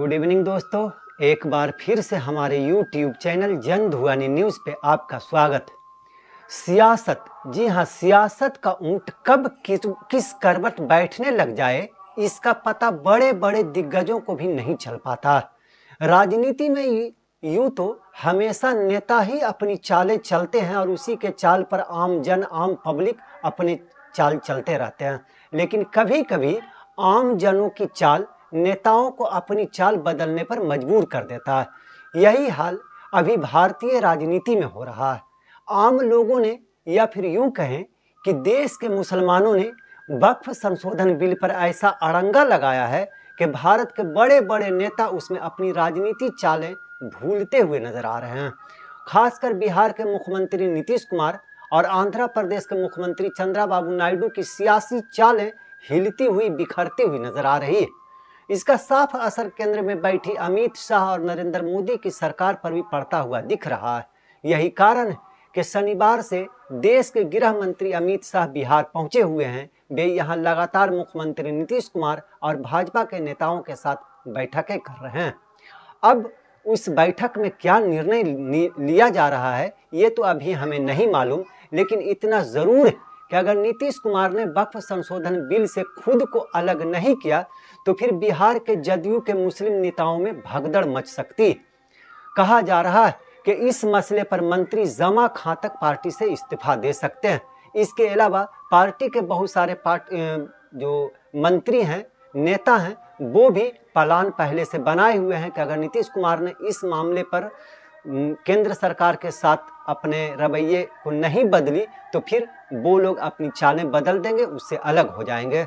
Good evening दोस्तों, एक बार फिर से हमारे YouTube चैनल जन धुआनी न्यूज़ पे आपका स्वागत। सियासत, जी हाँ, सियासत का ऊंट कब किस करवट बैठने लग जाए इसका पता बड़े बड़े दिग्गजों को भी नहीं चल पाता। राजनीति में यूं तो हमेशा नेता ही अपनी चालें चलते हैं और उसी के चाल पर आम जन, आम पब्लिक अपने चाल चलते रहते हैं, लेकिन कभी कभी आम जनों की चाल नेताओं को अपनी चाल बदलने पर मजबूर कर देता है। यही हाल अभी भारतीय राजनीति में हो रहा है। आम लोगों ने, या फिर यूं कहें कि देश के मुसलमानों ने वक्फ संशोधन बिल पर ऐसा अड़ंगा लगाया है कि भारत के बड़े बड़े नेता उसमें अपनी राजनीति चालें भूलते हुए नजर आ रहे हैं। खासकर बिहार के मुख्यमंत्री नीतीश कुमार और आंध्र प्रदेश के मुख्यमंत्री चंद्रबाबू नायडू की सियासी चालें हिलती हुई, बिखरती हुई नजर आ रही है। इसका साफ असर केंद्र में बैठी अमित शाह और नरेंद्र मोदी की सरकार पर भी पड़ता हुआ दिख रहा है। यही कारण है कि शनिवार से देश के गृह मंत्री अमित शाह बिहार पहुंचे हुए हैं। वे यहां लगातार मुख्यमंत्री नीतीश कुमार और भाजपा के नेताओं के साथ बैठकें कर रहे हैं। अब उस बैठक में क्या निर्णय लिया जा रहा है ये तो अभी हमें नहीं मालूम, लेकिन इतना जरूर है कि अगर नीतीश कुमार ने वक्फ संशोधन बिल से खुद को अलग नहीं किया तो फिर बिहार के जदयू के मुस्लिम नेताओं में भगदड़ मच सकती। कहा जा रहा है कि इस मसले पर मंत्री जमा खां तक पार्टी से इस्तीफा दे सकते हैं। इसके अलावा पार्टी के बहुत सारे जो मंत्री हैं, नेता हैं, वो भी प्लान पहले से बनाए हुए हैं कि अगर नीतीश कुमार ने इस मामले पर केंद्र सरकार के साथ अपने रवैये को नहीं बदली तो फिर वो लोग अपनी चालें बदल देंगे, उससे अलग हो जाएंगे।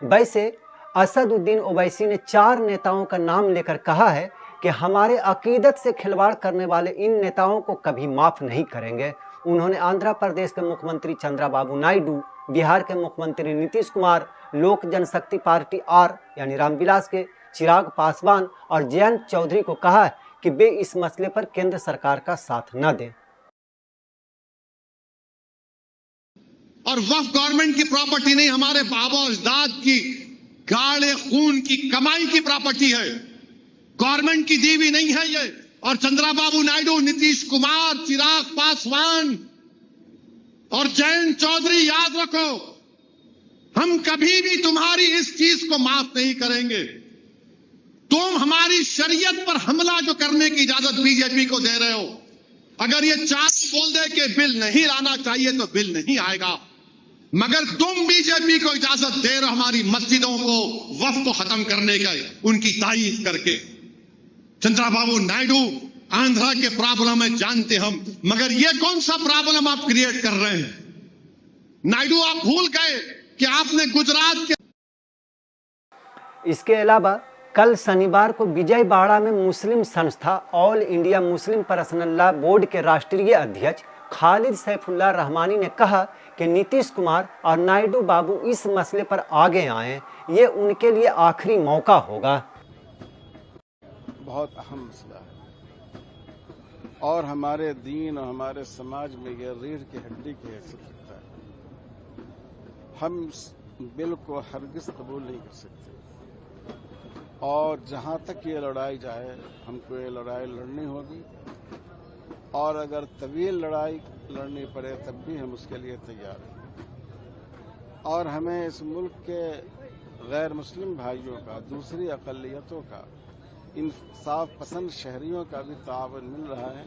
वैसे असदुद्दीन ओवैसी ने 4 नेताओं का नाम लेकर कहा है कि हमारे अकीदत से खिलवाड़ करने वाले इन नेताओं को कभी माफ नहीं करेंगे। उन्होंने आंध्र प्रदेश के मुख्यमंत्री चंद्रबाबू नायडू, बिहार के मुख्यमंत्री नीतीश कुमार, लोक जनशक्ति पार्टी आर यानी रामविलास के चिराग पासवान और जयंत चौधरी को कहा है कि वे इस मसले पर केंद्र सरकार का साथ न दें। और वक्फ गवर्नमेंट की प्रॉपर्टी नहीं, हमारे बाबा अजदाद की गाढ़े खून की कमाई की प्रॉपर्टी है, गवर्नमेंट की दी हुई नहीं है ये। और चंद्रबाबू नायडू, नीतीश कुमार, चिराग पासवान और जयंत चौधरी, याद रखो, हम कभी भी तुम्हारी इस चीज को माफ नहीं करेंगे। तुम हमारी शरीयत पर हमला जो करने की इजाजत बीजेपी को दे रहे हो, अगर ये 4 बोल दे कि बिल नहीं लाना चाहिए तो बिल नहीं आएगा, मगर तुम बीजेपी को इजाजत दे रहे हो हमारी मस्जिदों को, वक्फ को खत्म करने का, उनकी तारीफ करके। चंद्रबाबू नायडू, आंध्रा के प्रॉब्लम है जानते हम, मगर ये कौन सा प्रॉब्लम आप क्रिएट कर रहे हैं? नायडू, आप भूल गए कि आपने गुजरात के। इसके अलावा कल शनिवार को विजयवाड़ा में मुस्लिम संस्था all India Muslim personal law board के राष्ट्रीय अध्यक्ष खालिद सैफुल्लाह रहमानी ने कहा कि नीतीश कुमार और नायडू बाबू इस मसले पर आगे आए, ये उनके लिए आखिरी मौका होगा। बहुत अहम मसला है और हमारे दीन और हमारे समाज में यह रीढ़ की हड्डी की हैसियत रखता है। हम बिल को हरगिज कबूल नहीं कर सकते और जहां तक ये लड़ाई जाए हमको ये लड़ाई लड़नी होगी, और अगर तवील लड़ाई लड़नी पड़े तब भी हम उसके लिए तैयार हैं। और हमें इस मुल्क के गैर मुस्लिम भाइयों का, दूसरी अक़लियतों का, इंसाफ पसंद शहरियों का भी ताअवुन मिल रहा है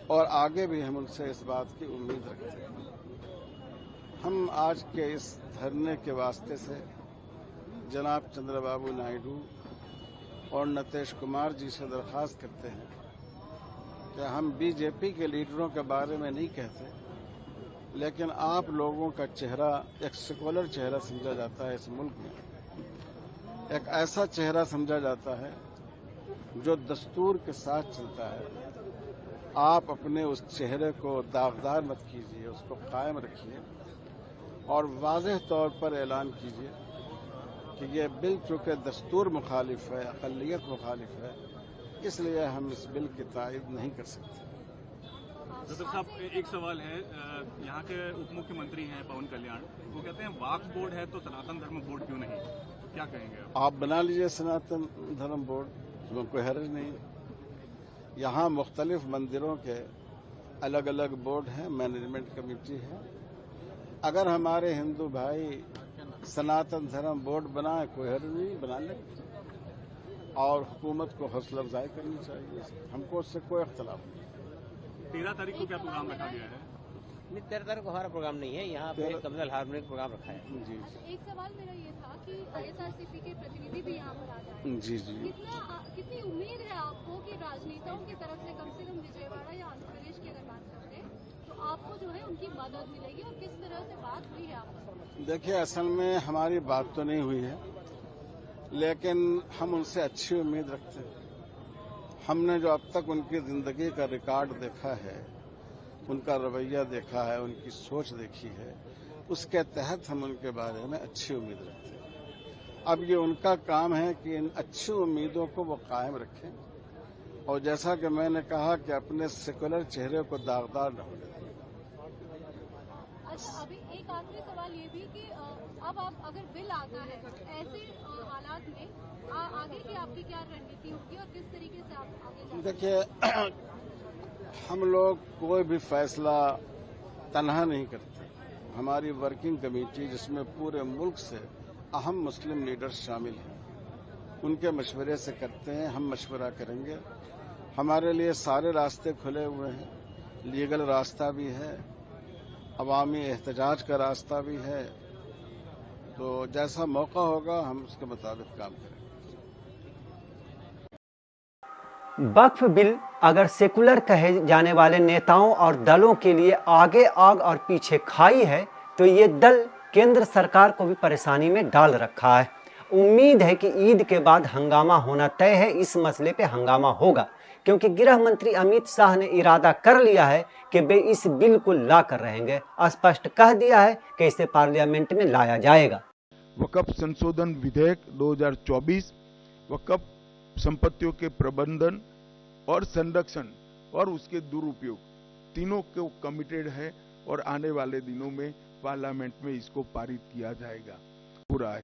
और आगे भी हम उनसे इस बात की उम्मीद रखते हैं। हम आज के इस धरने के वास्ते से जनाब चंद्रबाबू नायडू और नीतीश कुमार जी से दरख्वास्त करते हैं कि हम बीजेपी के लीडरों के बारे में नहीं कहते, लेकिन आप लोगों का चेहरा एक सेकुलर चेहरा समझा जाता है। इस मुल्क में एक ऐसा चेहरा समझा जाता है जो दस्तूर के साथ चलता है। आप अपने उस चेहरे को दागदार मत कीजिए, उसको कायम रखिए और वाज़ेह तौर पर ऐलान कीजिए कि ये बिल चूंकि दस्तूर मुखालिफ है, अक़लियत मुखालिफ है, इसलिए हम इस बिल की तायद नहीं कर सकते। जफर साहब, एक सवाल है, यहाँ के उप मुख्यमंत्री हैं पवन कल्याण, वो कहते हैं वक्फ बोर्ड है तो सनातन धर्म बोर्ड क्यों नहीं? क्या कहेंगे आप बना लीजिए सनातन धर्म बोर्ड, उसमें कोई हर्ज नहीं। यहाँ मुख्तलिफ मंदिरों के अलग अलग बोर्ड हैं, मैनेजमेंट कमेटी है। अगर हमारे हिंदू भाई सनातन धर्म बोर्ड बनाए, कोई हर्ज नहीं, बना ले। और हुकूमत को हौसला अफजाई करनी चाहिए, हमको उससे कोई अख्तलाफ नहीं। 13 तारीख को क्या प्रोग्राम रखा गया है? नहीं, 13 तारीख को हमारा प्रोग्राम नहीं है, यहाँ पे कम्युनल हार्मोनी प्रोग्राम रखा है। जी एक सवाल मेरा ये था कि आईएसआरसीपी के प्रतिनिधि भी यहाँ पर आ जाएंगे। जी जी। कितनी उम्मीद है आपको कि राजनेताओं की तरफ से कम विजयवाड़ा या आंध्र प्रदेश की अगर बात करते हैं तो आपको जो है उनकी मदद मिलेगी, और किस तरह से बात हुई है आपको? देखिए, असल में हमारी बात तो नहीं हुई है, लेकिन हम उनसे अच्छी उम्मीद रखते हैं। हमने जो अब तक उनकी जिंदगी का रिकॉर्ड देखा है, उनका रवैया देखा है, उनकी सोच देखी है, उसके तहत हम उनके बारे में अच्छी उम्मीद रखते हैं। अब ये उनका काम है कि इन अच्छी उम्मीदों को वो कायम रखें, और जैसा कि मैंने कहा कि अपने सेकुलर चेहरे को दागदार न होने दें। अच्छा, अभी एक आखिरी सवाल ये भी कि अब आप अगर बिल आता है ऐसे हालात में आगे की आपकी क्या रणनीति होगी और किस तरीके से आप आगे जाएंगे? देखिए, हम लोग कोई भी फैसला तनहा नहीं करते। हमारी वर्किंग कमेटी, जिसमें पूरे मुल्क से अहम मुस्लिम लीडर्स शामिल हैं, उनके मशवरे से करते हैं। हम मशवरा करेंगे। हमारे लिए सारे रास्ते खुले हुए हैं, लीगल रास्ता भी है, अवामी एहतजाज का रास्ता भी है। तो जैसा मौका होगा हम उसके मुताबिक काम करेंगे। वक्फ बिल अगर सेकुलर कहे जाने वाले नेताओं और दलों के लिए आगे आग और पीछे खाई है, तो ये दल केंद्र सरकार को भी परेशानी में डाल रखा है। उम्मीद है कि ईद के बाद हंगामा होना तय है। इस मसले पे हंगामा होगा क्योंकि गृह मंत्री अमित शाह ने इरादा कर लिया है कि वे इस बिल को ला कर रहेंगे। स्पष्ट कह दिया है कि इसे पार्लियामेंट में लाया जाएगा। वक्फ संशोधन विधेयक 2024 वक्फ संपत्तियों के प्रबंधन और संरक्षण और उसके दुरुपयोग तीनों को कमिटेड है, और आने वाले दिनों में पार्लियामेंट में इसको पारित किया जाएगा। पूरा है।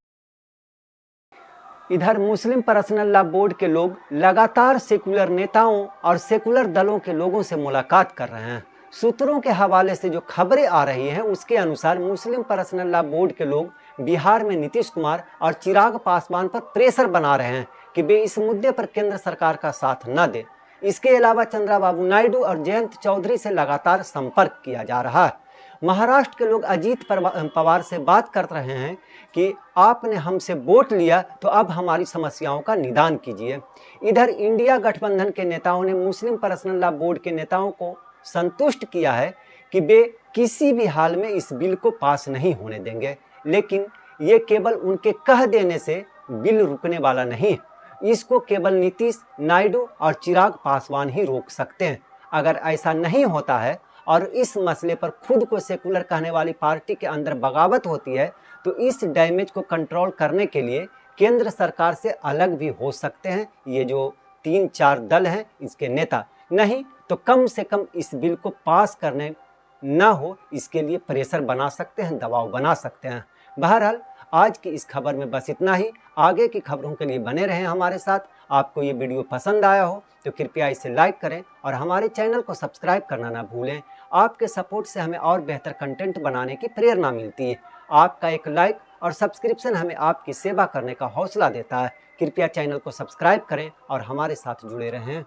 इधर मुस्लिम पर्सनल लॉ बोर्ड के लोग लगातार सेकुलर नेताओं और सेकुलर दलों के लोगों से मुलाकात कर रहे हैं। सूत्रों के हवाले से जो खबरें आ रही हैं उसके अनुसार मुस्लिम पर्सनल लॉ बोर्ड के लोग बिहार में नीतीश कुमार और चिराग पासवान पर प्रेशर बना रहे हैं कि वे इस मुद्दे पर केंद्र सरकार का साथ न दे। इसके अलावा चंद्रबाबू नायडू और जयंत चौधरी से लगातार संपर्क किया जा रहा है। महाराष्ट्र के लोग अजीत पवार से बात कर रहे हैं कि आपने हमसे वोट लिया तो अब हमारी समस्याओं का निदान कीजिए। इधर इंडिया गठबंधन के नेताओं ने मुस्लिम पर्सनल लॉ बोर्ड के नेताओं को संतुष्ट किया है कि वे किसी भी हाल में इस बिल को पास नहीं होने देंगे, लेकिन ये केवल उनके कह देने से बिल रुकने वाला नहीं। इसको केवल नीतीश, नायडू और चिराग पासवान ही रोक सकते हैं। अगर ऐसा नहीं होता है और इस मसले पर खुद को सेकुलर कहने वाली पार्टी के अंदर बगावत होती है, तो इस डैमेज को कंट्रोल करने के लिए केंद्र सरकार से अलग भी हो सकते हैं ये जो 3-4 दल हैं, इसके नेता। नहीं तो कम से कम इस बिल को पास करने ना हो, इसके लिए प्रेशर बना सकते हैं, दबाव बना सकते हैं। बहरहाल आज की इस खबर में बस इतना ही। आगे की खबरों के लिए बने रहें हमारे साथ। आपको ये वीडियो पसंद आया हो तो कृपया इसे लाइक करें और हमारे चैनल को सब्सक्राइब करना ना भूलें। आपके सपोर्ट से हमें और बेहतर कंटेंट बनाने की प्रेरणा मिलती है। आपका एक लाइक और सब्सक्रिप्शन हमें आपकी सेवा करने का हौसला देता है। कृपया चैनल को सब्सक्राइब करें और हमारे साथ जुड़े रहें।